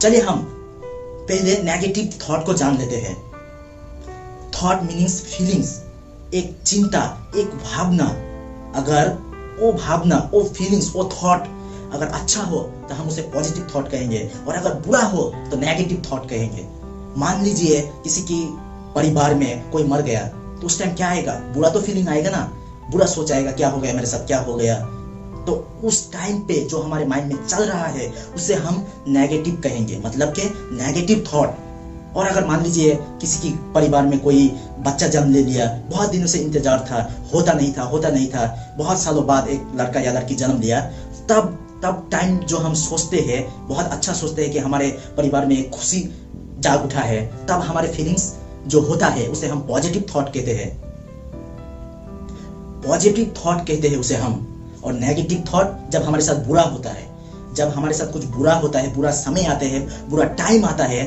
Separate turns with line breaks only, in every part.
चलिए हम पहले नेगेटिव थॉट को जान लेते हैं। थॉट मीनिंग्स फीलिंग्स, एक चिंता, एक भावना। अगर वो भावना, वो फीलिंग्स, वो थॉट अगर अच्छा हो तो हम उसे पॉजिटिव थॉट कहेंगे, और अगर बुरा हो तो नेगेटिव थॉट कहेंगे। मान लीजिए किसी की परिवार में कोई मर गया, तो उस टाइम क्या आएगा? बुरा तो फीलिंग आएगा ना, बुरा सोच आएगा, क्या हो गया मेरे साथ, क्या हो गया। तो उस टाइम पे जो हमारे माइंड में चल रहा है उसे हम नेगेटिव कहेंगे, मतलब कि नेगेटिव थॉट। और अगर मान लीजिए किसी की परिवार में कोई बच्चा जन्म ले लिया, बहुत दिनों से इंतजार था, होता नहीं था, बहुत सालों बाद एक लड़का या लड़की जन्म लिया, तब टाइम जो हम सोचते हैं, बहुत अच्छा सोचते हैं कि हमारे परिवार में खुशी जाग उठा है, तब हमारे फीलिंग्स जो होता है उसे हम पॉजिटिव थॉट कहते हैं। पॉजिटिव थॉट कहते हैं उसे हम। और नेगेटिव थॉट जब हमारे साथ बुरा होता है, जब हमारे साथ कुछ बुरा होता है, बुरा समय आते हैं, बुरा टाइम आता है,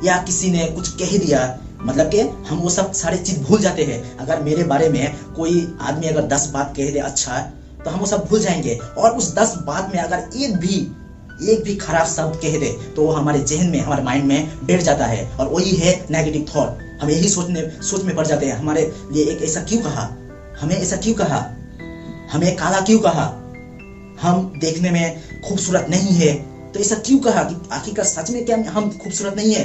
या किसी ने कुछ कह दिया, मतलब कि हम वो सब सारे चीज भूल जाते हैं। अगर मेरे बारे में कोई आदमी अगर 10 बात कह दे अच्छा, तो हम वो सब भूल जाएंगे, और उस 10 बात में अगर एक भी खराब शब्द कह दे तो वो हमारे जहन में, हमारे माइंड में बैठ जाता है, और वही है नेगेटिव थॉट। हम यही सोच में पड़ जाते हैं, हमारे लिए एक ऐसा क्यों कहा, हमें ऐसा क्यों कहा, हमें काला क्यों कहा, हम देखने में खूबसूरत नहीं है तो ऐसा क्यों कहा, कि आखिरकार सच में क्या हम खूबसूरत नहीं है।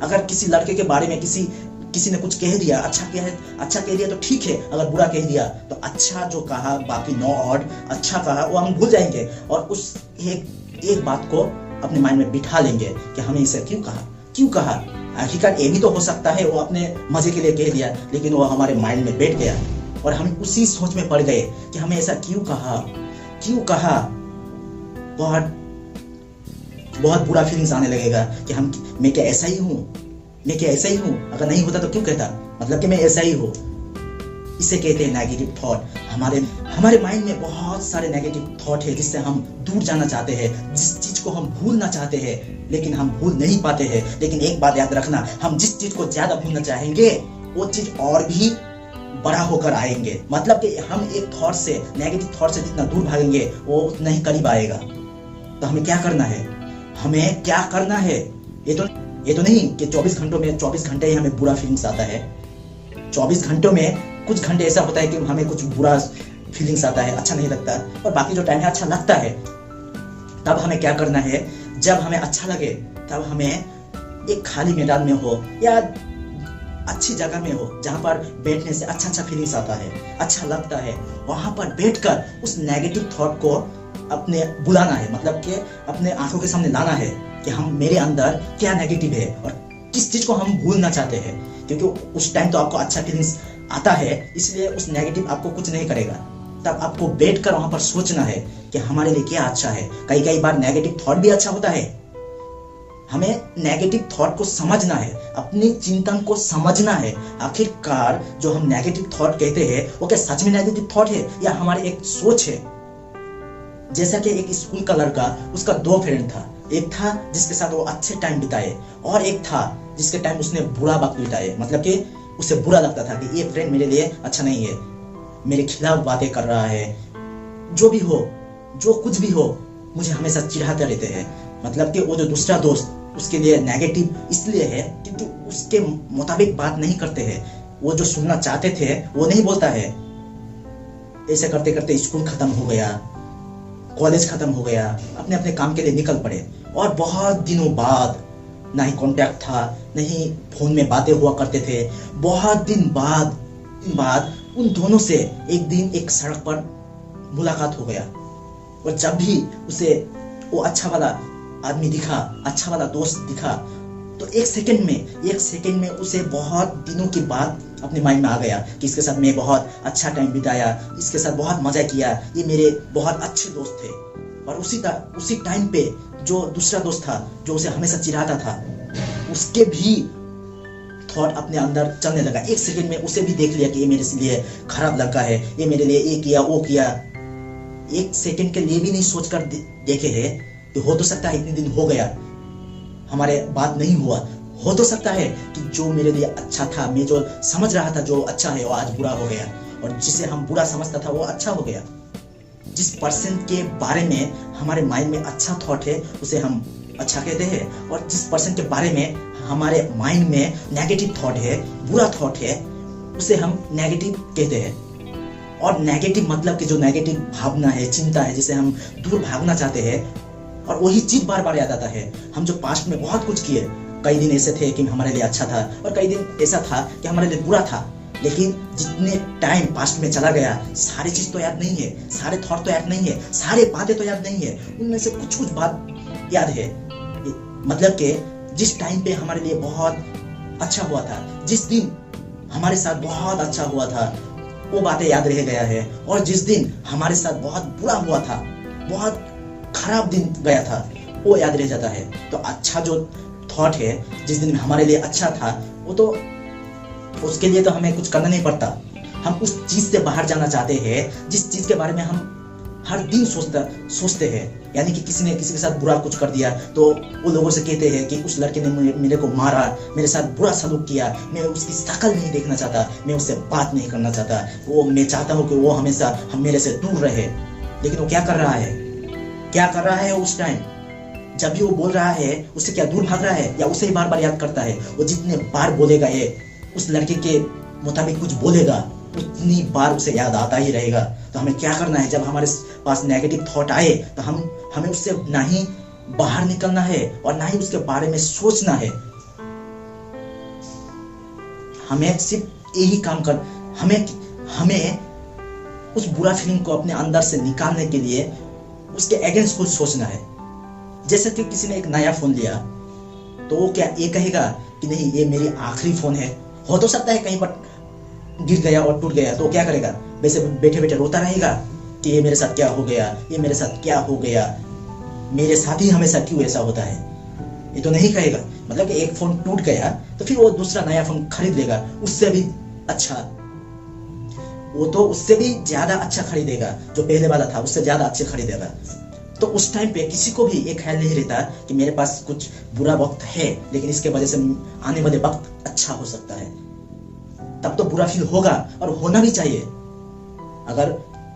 अगर किसी लड़के के बारे में किसी ने कुछ कह दिया, अच्छा कह दिया तो ठीक है, अगर बुरा कह दिया तो अच्छा जो कहा, बाकी 9 और अच्छा कहा वो हम भूल जाएंगे, और उस एक बात को अपने माइंड में बिठा लेंगे कि हमें इसे क्यों कहा। आखिरकार ये भी तो हो सकता है वो अपने मजे के लिए कह दिया, लेकिन वो हमारे माइंड में बैठ गया, और हम उसी सोच में पड़ गए कि हमें ऐसा क्यों कहा। बहुत बुरा फीलिंग्स आने लगेगा कि मैं क्या ऐसा ही हूँ, अगर नहीं होता तो क्यों कहता, मतलब कि मैं ऐसा ही हूँ। इसे कहते हैं नेगेटिव थॉट। हमारे माइंड में बहुत सारे नेगेटिव थॉट है जिससे हम दूर जाना चाहते हैं, जिस चीज को हम भूलना चाहते हैं लेकिन हम भूल नहीं पाते हैं। लेकिन एक बात याद रखना, हम जिस चीज को ज्यादा भूलना चाहेंगे वो चीज और भी बड़ा होकर आएंगे। मतलब कि हम एक थॉट से, नेगेटिव थॉट से जितना दूर भागेंगे वो उतना ही करीब आएगा। तो हमें क्या करना है, ये तो नहीं कि 24 घंटे ही हमें बुरा फीलिंग्स आता है। 24 घंटों में कुछ घंटे ऐसा होता है कि हमें कुछ बुरा फीलिंग्स आता है, अच्छा नहीं लगता, और बाकी जो टाइम है अच्छा लगता है। तब हमें क्या करना है, जब हमें अच्छा लगे तब हमें एक खाली मैदान में हो या अच्छी जगह में हो, जहां पर बैठने से अच्छा फीलिंग्स आता है, अच्छा लगता है, वहां पर बैठकर उस नेगेटिव थॉट को अपने बुलाना है, मतलब कि अपने आंखों के सामने लाना है कि मेरे अंदर क्या नेगेटिव है और किस चीज को हम भूलना चाहते हैं। क्योंकि उस टाइम तो आपको अच्छा फीलिंग्स आता है, इसलिए उस नेगेटिव आपको कुछ नहीं करेगा। तब आपको बैठकर वहां पर सोचना है कि हमारे लिए क्या अच्छा है। कई बार नेगेटिव थॉट भी अच्छा होता है। हमें नेगेटिव थॉट को समझना है, अपनी चिंतन को समझना है। आखिरकार जो हम नेगेटिव थॉट कहते हैं वो क्या सच में नेगेटिव थॉट है या हमारी एक सोच है। जैसा कि एक स्कूल का लड़का, उसका 2 फ्रेंड था। एक था जिसके साथ वो अच्छे टाइम बिताए, और एक था जिसके टाइम उसने बुरा वक्त बिताए। मतलब कि उसे बुरा लगता था कि ये फ्रेंड मेरे लिए अच्छा नहीं है, मेरे खिलाफ बातें कर रहा है, जो भी हो, जो कुछ भी हो, मुझे हमेशा चिढ़ाते रहते हैं। मतलब कि वो जो दूसरा दोस्त उसके लिए नेगेटिव इसलिए है क्योंकि उसके मुताबिक बात नहीं करते हैं, वो जो सुनना चाहते थे वो नहीं बोलता है। ऐसे करते करते स्कूल खत्म हो गया, कॉलेज खत्म हो गया, अपने अपने काम के लिए निकल पड़े, और बहुत दिनों बाद ना ही कांटेक्ट था, ना ही फोन में बातें हुआ करते थे। बहुत दिन बाद उन दोनों से एक दिन एक सड़क पर मुलाकात हो गया, और जब भी उसे वो अच्छा वाला आदमी दिखा, अच्छा वाला दोस्त दिखा, तो एक सेकंड में उसे बहुत दिनों के बाद अपने माइंड में आ गया कि इसके साथ मैं बहुत अच्छा टाइम बिताया, इसके साथ बहुत मजा किया, ये मेरे बहुत अच्छे दोस्त थे। और उसी टाइम पे जो दूसरा दोस्त था, जो उसे हमेशा चिढ़ाता था, उसके भी थॉट अपने अंदर चलने लगा। एक सेकंड में उसे भी देख लिया कि ये मेरे लिए खराब लड़का है, ये मेरे लिए ये किया वो किया। एक सेकंड के लिए भी नहीं सोचकर देखे है कि हो तो सकता है इतने दिन हो गया हमारे बात नहीं हुआ, हो तो सकता है कि जो मेरे लिए अच्छा था, मैं जो समझ रहा था जो अच्छा है वो आज बुरा हो गया, और जिसे हम बुरा समझता था वो अच्छा हो गया। जिस पर्सन के बारे में हमारे माइंड में अच्छा थॉट है उसे हम अच्छा कहते हैं, और जिस पर्सन के बारे में हमारे माइंड में नेगेटिव थॉट है, बुरा थॉट है, उसे हम नेगेटिव कहते हैं। और नेगेटिव मतलब कि जो नेगेटिव भावना है, चिंता है, जिसे हम दूर भागना चाहते हैं, और वही चीज बार बार याद आता है। हम जो पास्ट में बहुत कुछ किए, कई दिन ऐसे थे कि हमारे लिए अच्छा था, और कई दिन ऐसा था कि हमारे लिए बुरा था, लेकिन जितने टाइम पास्ट में चला गया, सारी चीज तो याद नहीं है, सारे थॉट तो याद नहीं है, सारे बातें तो याद नहीं है, उनमें से कुछ कुछ बात याद है। मतलब कि जिस टाइम पे हमारे लिए बहुत अच्छा हुआ था, जिस दिन हमारे साथ बहुत अच्छा हुआ था, वो बातें याद रह गया है। और जिस दिन हमारे साथ बहुत बुरा हुआ था, बहुत खराब दिन गया था, वो याद रह जाता है। तो अच्छा जो थॉट है, जिस दिन हमारे लिए अच्छा था, वो तो उसके लिए तो हमें कुछ करना नहीं पड़ता। हम उस चीज से बाहर जाना चाहते हैं जिस चीज के बारे में हम हर दिन सोचते हैं। यानी कि किसी ने किसी के साथ बुरा कुछ कर दिया, तो वो लोगों से कहते हैं कि उस लड़के ने मेरे को मारा, मेरे साथ बुरा सलूक किया, मैं उसकी शक्ल नहीं देखना चाहता, मैं उससे बात नहीं करना चाहता, मैं चाहता हूँ कि वो हमेशा मेरे से दूर रहे। लेकिन वो क्या कर रहा है, उस टाइम जब भी वो बोल रहा है, उससे क्या दूर भाग रहा है, या उसे ही बार बार याद करता है? वो जितने बार बोलेगा ये उस लड़के के मुताबिक कुछ बोलेगा, उतनी बार उसे याद आता ही रहेगा। तो हमें क्या करना है, जब हमारे पास नेगेटिव थॉट आए, तो हमें उससे ना ही बाहर निकलना है और ना ही उसके बारे में सोचना है। हमें सिर्फ यही काम कर हमें उस बुरा फीलिंग को अपने अंदर से निकालने के लिए उसके अगेंस्ट कुछ सोचना है। जैसे कि किसी ने एक नया फोन लिया, तो वो क्या ये कहेगा कि नहीं, ये मेरी आखिरी फोन है। हो तो सकता है कहीं पर गिर गया और टूट गया, तो क्या करेगा? वैसे बैठे बैठे रोता रहेगा कि ये मेरे साथ क्या हो गया, ये मेरे साथ क्या हो गया, मेरे साथ ही हमेशा क्यों ऐसा होता है? ये तो नहीं कहेगा। मतलब कि एक फोन टूट गया तो फिर वो दूसरा नया फोन खरीद लेगा, उससे भी अच्छा, वो तो उससे भी ज्यादा अच्छा खरीदेगा, जो पहले वाला था उससे ज्यादा अच्छे खरीदेगा। तो उस टाइम पे किसी को भी एक ख्याल नहीं रहता कि मेरे पास कुछ बुरा वक्त है, लेकिन इसके वजह से आने वाले वक्त अच्छा हो सकता है। तब तो बुरा फील होगा, और होना भी चाहिए। अगर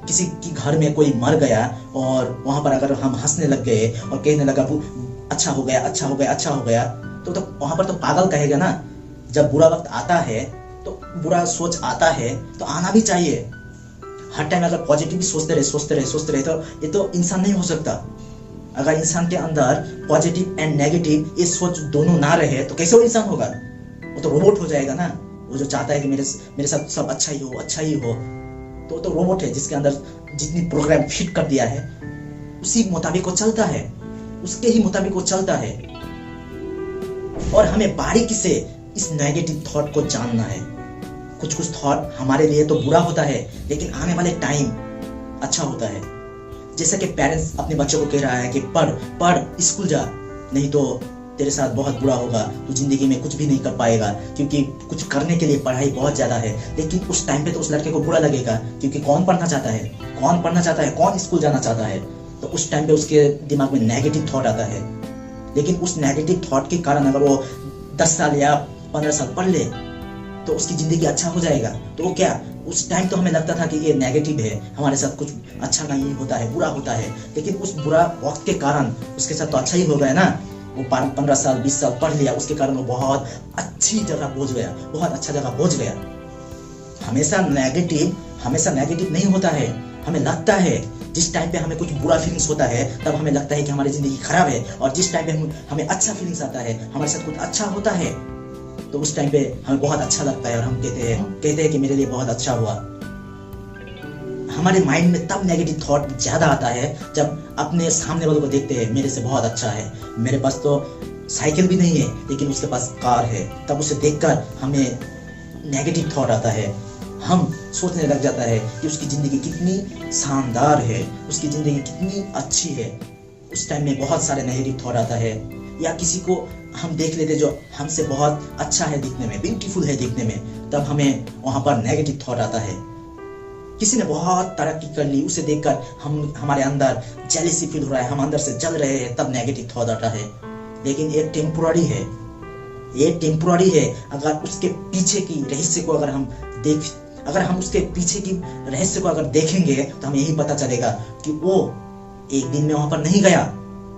किसी की घर में कोई मर गया और वहां पर अगर हम हंसने लग गए और कहने लगा अच्छा हो गया, अच्छा हो गया, अच्छा हो गया, तो वहां पर तो पागल कहेगा ना। जब बुरा वक्त आता है, तो बुरा सोच आता है, तो आना भी चाहिए। हर टाइम अगर पॉजिटिव भी सोचते रहे तो ये तो इंसान नहीं हो सकता। अगर इंसान के अंदर पॉजिटिव एंड नेगेटिव ये सोच दोनों ना रहे, तो कैसे वो इंसान होगा? वो तो रोबोट हो जाएगा ना। वो जो चाहता है कि मेरे साथ सब अच्छा ही हो, तो रोबोट है, जिसके अंदर जितनी प्रोग्राम फिट कर दिया है उसी मुताबिक वो चलता है, उसके ही मुताबिक वो चलता है। और हमें बारीकी से इस नेगेटिव थॉट को जानना है। कुछ थॉट हमारे लिए तो बुरा होता है, लेकिन आने वाले टाइम अच्छा होता है। जैसे कि पेरेंट्स अपने बच्चों को कह रहा है कि पढ़, स्कूल जा, नहीं तो तेरे साथ बहुत बुरा होगा, तू जिंदगी में कुछ भी नहीं कर पाएगा, क्योंकि कुछ करने के लिए पढ़ाई बहुत ज्यादा है। लेकिन उस टाइम पे तो उस लड़के को बुरा लगेगा, क्योंकि कौन पढ़ना चाहता है, कौन स्कूल जाना चाहता है? तो उस टाइम पे उसके दिमाग में नेगेटिव थॉट आता है। लेकिन उस नेगेटिव थॉट के कारण अगर वो 10 साल या 15 साल पढ़ ले, तो उसकी जिंदगी अच्छा हो जाएगा। तो वो क्या, उस टाइम तो हमें लगता था कि ये नेगेटिव है, हमारे साथ कुछ अच्छा नहीं होता है, बुरा होता है। लेकिन उस बुरा वक्त के कारण उसके साथ तो अच्छा ही हो गया ना। वो 15 साल 20 साल पढ़ लिया, उसके कारण वो बहुत अच्छी जगह पहुंच गया, बहुत अच्छा जगह पहुंच गया। हमेशा नेगेटिव नहीं होता है। हमें लगता है जिस टाइम पे हमें कुछ बुरा फीलिंग्स होता है, तब हमें लगता है कि हमारी जिंदगी खराब है, और जिस टाइम पे हमें अच्छा फीलिंग्स आता है, हमारे साथ कुछ अच्छा होता है, तो उस टाइम पे हमें बहुत अच्छा लगता है और हम कहते हैं कि मेरे लिए बहुत अच्छा हुआ। हमारे माइंड में तब नेगेटिव थॉट ज्यादा आता है जब अपने सामने वालों को देखते हैं, मेरे से बहुत अच्छा है, मेरे पास तो साइकिल भी नहीं है लेकिन उसके पास कार है। तब उसे देखकर हमें नेगेटिव थॉट आता है। हम सोचने लग जाता है कि उसकी जिंदगी कितनी शानदार है, उसकी जिंदगी कितनी अच्छी है। उस टाइम में बहुत सारे नेगेटिव थॉट आता है। या किसी को हम देख लेते जो हमसे बहुत अच्छा है दिखने में, ब्यूटीफुल है दिखने में, तब हमें वहां पर नेगेटिव थॉट आता है। किसी ने बहुत तरक्की कर ली, उसे देखकर हमारे अंदर जेलसी फील हो रहा है, हम अंदर से जल रहे हैं, तब नेगेटिव थॉट आता है। लेकिन ये टेम्पोररी है। अगर उसके पीछे की रहस्य को अगर हम उसके पीछे की रहस्य को अगर देखेंगे, तो हमें यही पता चलेगा कि वो एक दिन में वहां पर नहीं गया,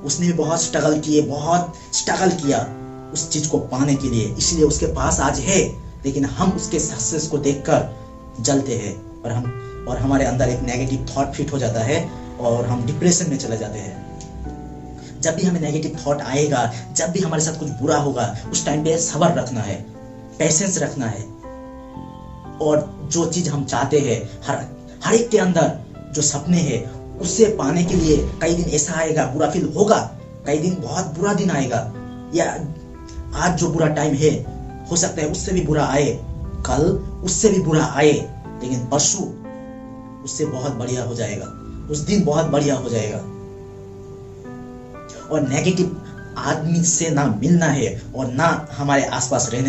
उसने भी बहुत स्ट्रगल किए, बहुत स्ट्रगल किया उस चीज को पाने के लिए, इसलिए उसके पास आज है। लेकिन हम उसके सक्सेस को देखकर जलते हैं और हमारे अंदर एक नेगेटिव थॉट फिट हो जाता है और हम डिप्रेशन में चले जाते हैं। जब भी हमें नेगेटिव थॉट आएगा, जब भी हमारे साथ कुछ बुरा होगा, उस टाइम पे सब्र रखना है, पेशेंस रखना है, और जो चीज हम चाहते हैं, हर एक के अंदर जो सपने हैं उससे पाने के लिए कई दिन ऐसा आएगा, बुरा फील होगा, कई दिन बहुत बुरा दिन आएगा, या आज जो बुरा टाइम है हो सकता है उससे भी बुरा आए, कल उससे भी बुरा आए, लेकिन परसों उससे बहुत बढ़िया हो जाएगा, उस दिन बहुत बढ़िया हो जाएगा। और नेगेटिव आदमी से ना मिलना है और ना हमारे आसपास रहने